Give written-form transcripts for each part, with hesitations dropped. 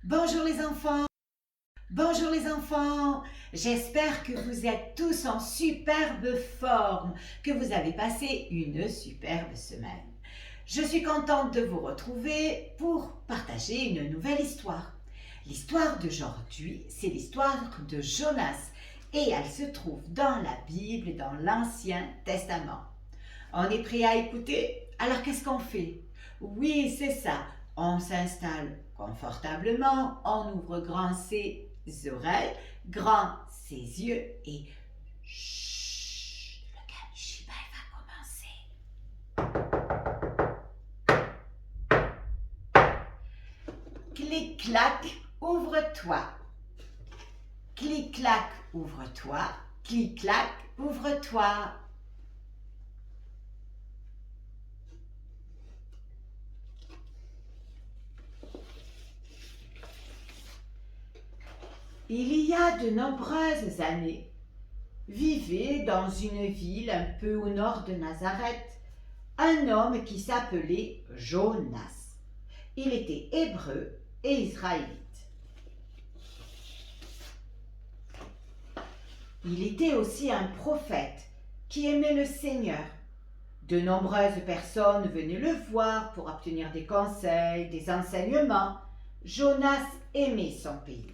Bonjour les enfants, bonjour les enfants. J'espère que vous êtes tous en superbe forme, que vous avez passé une superbe semaine. Je suis contente de vous retrouver pour partager une nouvelle histoire. L'histoire d'aujourd'hui, c'est l'histoire de Jonas et elle se trouve dans la Bible et dans l'Ancien Testament. On est prêt à écouter? Alors qu'est-ce qu'on fait? Oui, c'est ça. On s'installe confortablement, on ouvre grand ses oreilles, grand ses yeux et chut, le Kamishibai va commencer. Clic-clac, ouvre-toi. Clic-clac, ouvre-toi. Clic-clac, ouvre-toi. Il y a de nombreuses années, vivait dans une ville un peu au nord de Nazareth un homme qui s'appelait Jonas. Il était hébreu et israélite. Il était aussi un prophète qui aimait le Seigneur. De nombreuses personnes venaient le voir pour obtenir des conseils, des enseignements. Jonas aimait son pays.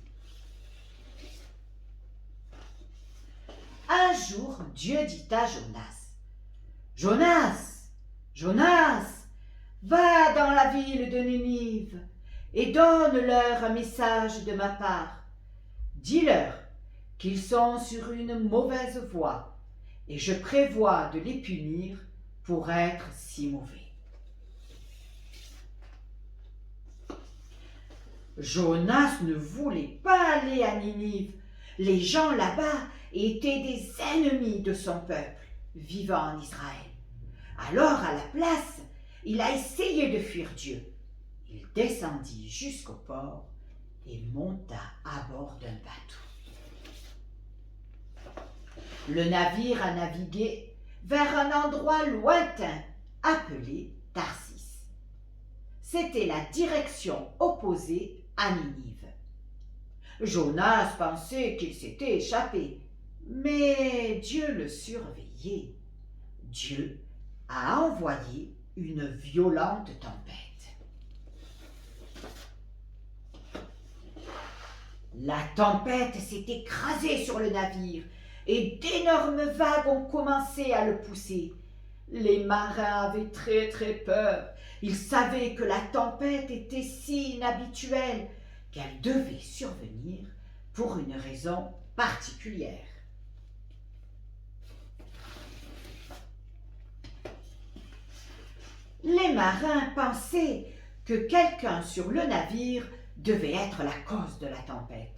Un jour, Dieu dit à Jonas, « Jonas, Jonas, va dans la ville de Ninive et donne-leur un message de ma part. Dis-leur qu'ils sont sur une mauvaise voie et je prévois de les punir pour être si mauvais. » Jonas ne voulait pas aller à Ninive. Les gens là-bas étaient des ennemis de son peuple vivant en Israël. Alors, à la place, il a essayé de fuir Dieu. Il descendit jusqu'au port et monta à bord d'un bateau. Le navire a navigué vers un endroit lointain appelé Tarsis. C'était la direction opposée à Ninive. Jonas pensait qu'il s'était échappé, mais Dieu le surveillait. Dieu a envoyé une violente tempête. La tempête s'est écrasée sur le navire et d'énormes vagues ont commencé à le pousser. Les marins avaient très peur. Ils savaient que la tempête était si inhabituelle qu'elle devait survenir pour une raison particulière. Les marins pensaient que quelqu'un sur le navire devait être la cause de la tempête.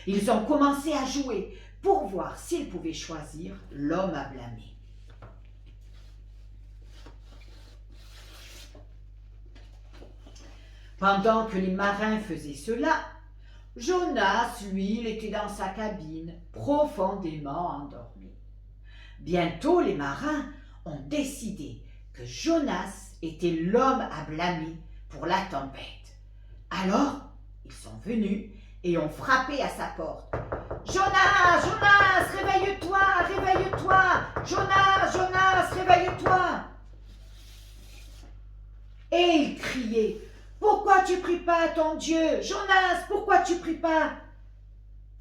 Ils ont commencé à jouer pour voir s'ils pouvaient choisir l'homme à blâmer. Pendant que les marins faisaient cela, Jonas, lui, il était dans sa cabine, profondément endormi. Bientôt, les marins ont décidé que Jonas était l'homme à blâmer pour la tempête. Alors, ils sont venus et ont frappé à sa porte. « Jonas, Jonas, réveille-toi, réveille-toi! Jonas, Jonas, réveille-toi !» Et ils criaient, « Pourquoi tu pries pas ton Dieu? Jonas, pourquoi tu pries pas ?»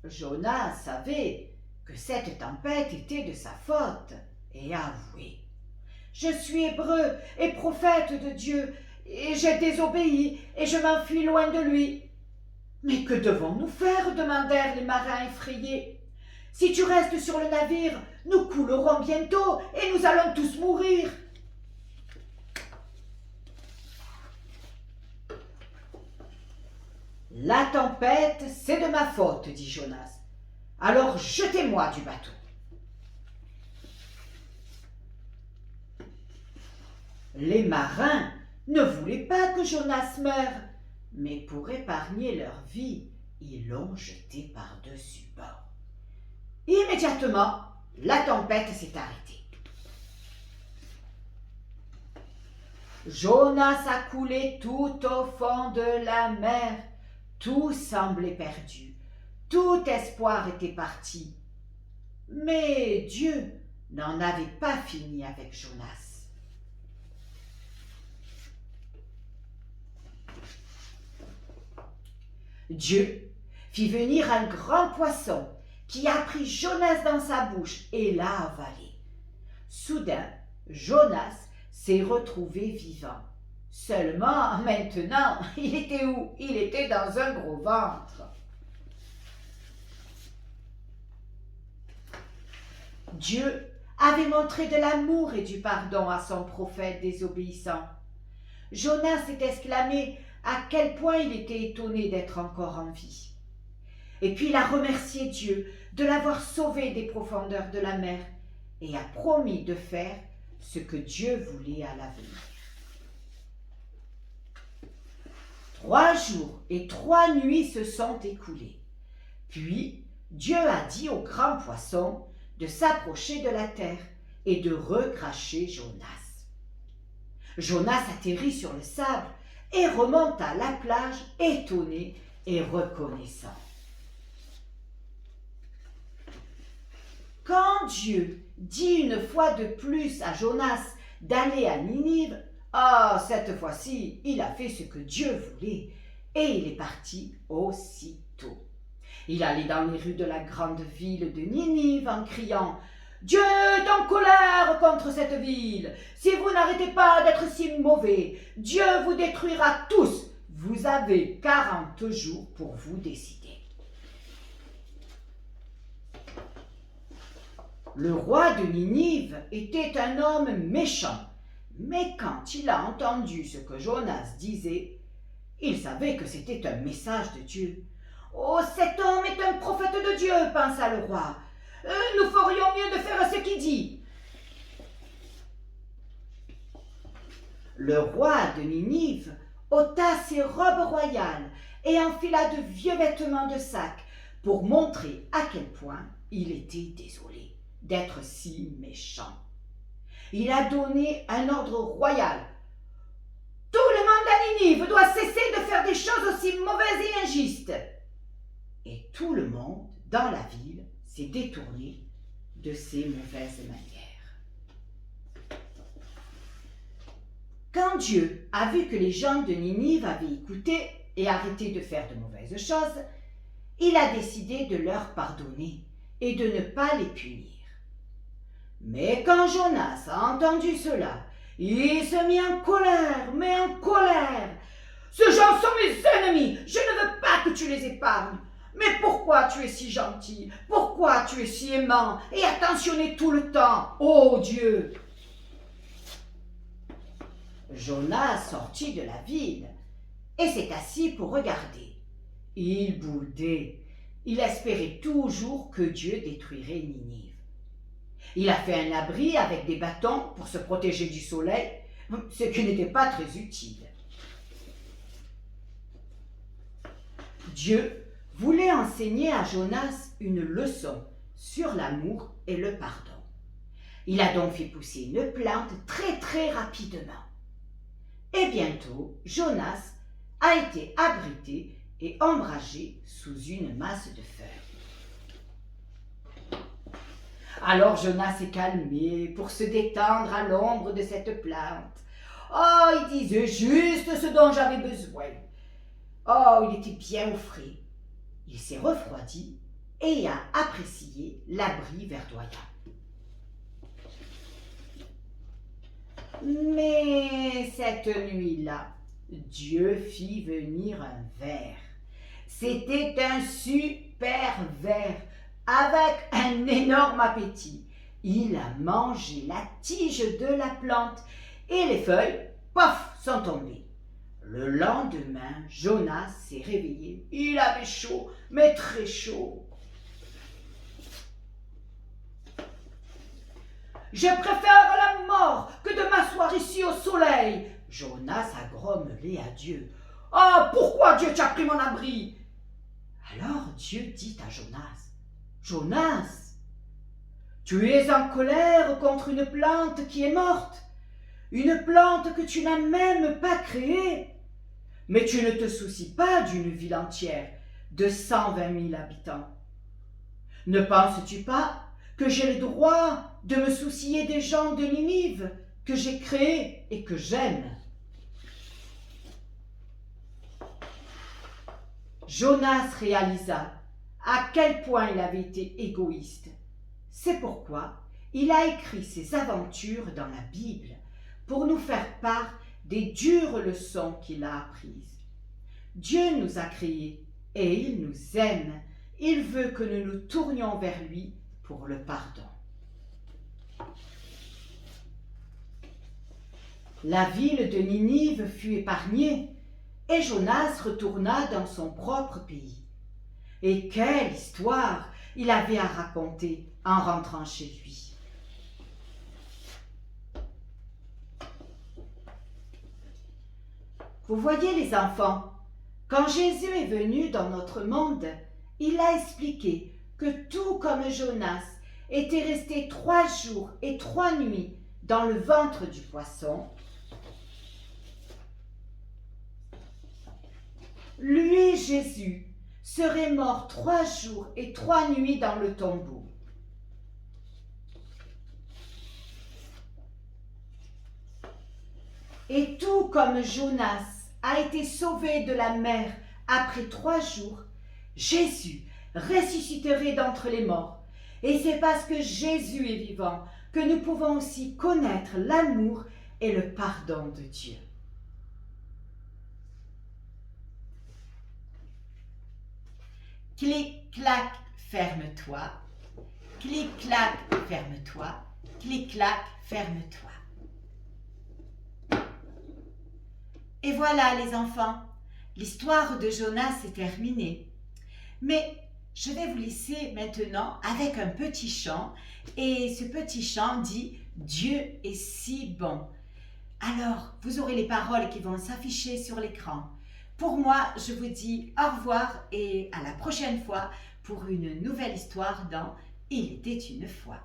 Jonas savait que cette tempête était de sa faute et a avoué, « Je suis hébreu et prophète de Dieu, et j'ai désobéi et je m'enfuis loin de lui. » « Mais que devons-nous faire? Demandèrent les marins effrayés. « Si tu restes sur le navire, nous coulerons bientôt et nous allons tous mourir. » « La tempête, c'est de ma faute, dit Jonas. Alors jetez-moi du bateau. » Les marins ne voulaient pas que Jonas meure, mais pour épargner leur vie, ils l'ont jeté par-dessus bord. Immédiatement, la tempête s'est arrêtée. Jonas a coulé tout au fond de la mer. Tout semblait perdu. Tout espoir était parti. Mais Dieu n'en avait pas fini avec Jonas. Dieu fit venir un grand poisson qui a pris Jonas dans sa bouche et l'a avalé. Soudain, Jonas s'est retrouvé vivant. Seulement, maintenant, il était où? Il était dans un gros ventre. Dieu avait montré de l'amour et du pardon à son prophète désobéissant. Jonas s'est exclamé à quel point il était étonné d'être encore en vie. Et puis il a remercié Dieu de l'avoir sauvé des profondeurs de la mer et a promis de faire ce que Dieu voulait à l'avenir. 3 jours et 3 nuits se sont écoulés. Puis Dieu a dit au grand poisson de s'approcher de la terre et de recracher Jonas. Jonas atterrit sur le sable et remonte à la plage étonné et reconnaissant. Quand Dieu dit une fois de plus à Jonas d'aller à Ninive, cette fois-ci, il a fait ce que Dieu voulait et il est parti aussitôt. Il allait dans les rues de la grande ville de Ninive en criant « Dieu est en colère contre cette ville. Si vous n'arrêtez pas d'être si mauvais, Dieu vous détruira tous. Vous avez 40 jours pour vous décider. » Le roi de Ninive était un homme méchant, mais quand il a entendu ce que Jonas disait, il savait que c'était un message de Dieu. « Oh, cet homme est un prophète de Dieu, pensa le roi. Nous ferions mieux de faire ce qu'il dit. » Le roi de Ninive ôta ses robes royales et enfila de vieux vêtements de sac pour montrer à quel point il était désolé d'être si méchant. Il a donné un ordre royal. « Tout le monde à Ninive doit cesser de faire des choses aussi mauvaises et injustes. » Et tout le monde dans la ville s'est détourné de ces mauvaises manières. Quand Dieu a vu que les gens de Ninive avaient écouté et arrêté de faire de mauvaises choses, il a décidé de leur pardonner et de ne pas les punir. Mais quand Jonas a entendu cela, il se mit en colère, mais en colère. « Ces gens sont mes ennemis, je ne veux pas que tu les épargnes. Mais pourquoi tu es si gentil? Pourquoi tu es si aimant et attentionné tout le temps, ô Dieu ?» Jonas sortit de la ville et s'est assis pour regarder. Il boudait. Il espérait toujours que Dieu détruirait Ninive. Il a fait un abri avec des bâtons pour se protéger du soleil, ce qui n'était pas très utile. Dieu voulait enseigner à Jonas une leçon sur l'amour et le pardon. Il a donc fait pousser une plante très rapidement. Et bientôt, Jonas a été abrité et ombragé sous une masse de feuilles. Alors Jonas s'est calmé pour se détendre à l'ombre de cette plante. Oh, il disait juste ce dont j'avais besoin. Oh, il était bien au frais. Il s'est refroidi et a apprécié l'abri verdoyant. Mais cette nuit-là, Dieu fit venir un ver. C'était un super ver avec un énorme appétit. Il a mangé la tige de la plante et les feuilles, paf, sont tombées. Le lendemain, Jonas s'est réveillé. Il avait chaud, mais très chaud. « Je préfère la mort que de m'asseoir ici au soleil. » Jonas a grommelé à Dieu. « Ah, pourquoi Dieu t'a pris mon abri ?» Alors Dieu dit à Jonas, « Jonas, tu es en colère contre une plante qui est morte, une plante que tu n'as même pas créée. Mais tu ne te soucies pas d'une ville entière de 120 000 habitants. Ne penses-tu pas que j'ai le droit de me soucier des gens de Ninive que j'ai créés et que j'aime? Jonas réalisa à quel point il avait été égoïste. C'est pourquoi il a écrit ses aventures dans la Bible pour nous faire part des dures leçons qu'il a apprises. Dieu nous a créés et il nous aime. Il veut que nous nous tournions vers lui pour le pardon. La ville de Ninive fut épargnée et Jonas retourna dans son propre pays. Et quelle histoire il avait à raconter en rentrant chez lui. Vous voyez les enfants, quand Jésus est venu dans notre monde, il a expliqué que tout comme Jonas était resté 3 jours et 3 nuits dans le ventre du poisson, lui, Jésus, serait mort 3 jours et 3 nuits dans le tombeau. Et tout comme Jonas a été sauvé de la mer après 3 jours, Jésus ressusciterait d'entre les morts. Et c'est parce que Jésus est vivant que nous pouvons aussi connaître l'amour et le pardon de Dieu. Clic, clac, ferme-toi. Clic, clac, ferme-toi. Clic, clac, ferme-toi. Et voilà les enfants, l'histoire de Jonas est terminée. Mais je vais vous laisser maintenant avec un petit chant. Et ce petit chant dit « Dieu est si bon ». Alors, vous aurez les paroles qui vont s'afficher sur l'écran. Pour moi, je vous dis au revoir et à la prochaine fois pour une nouvelle histoire dans « Il était une fois ».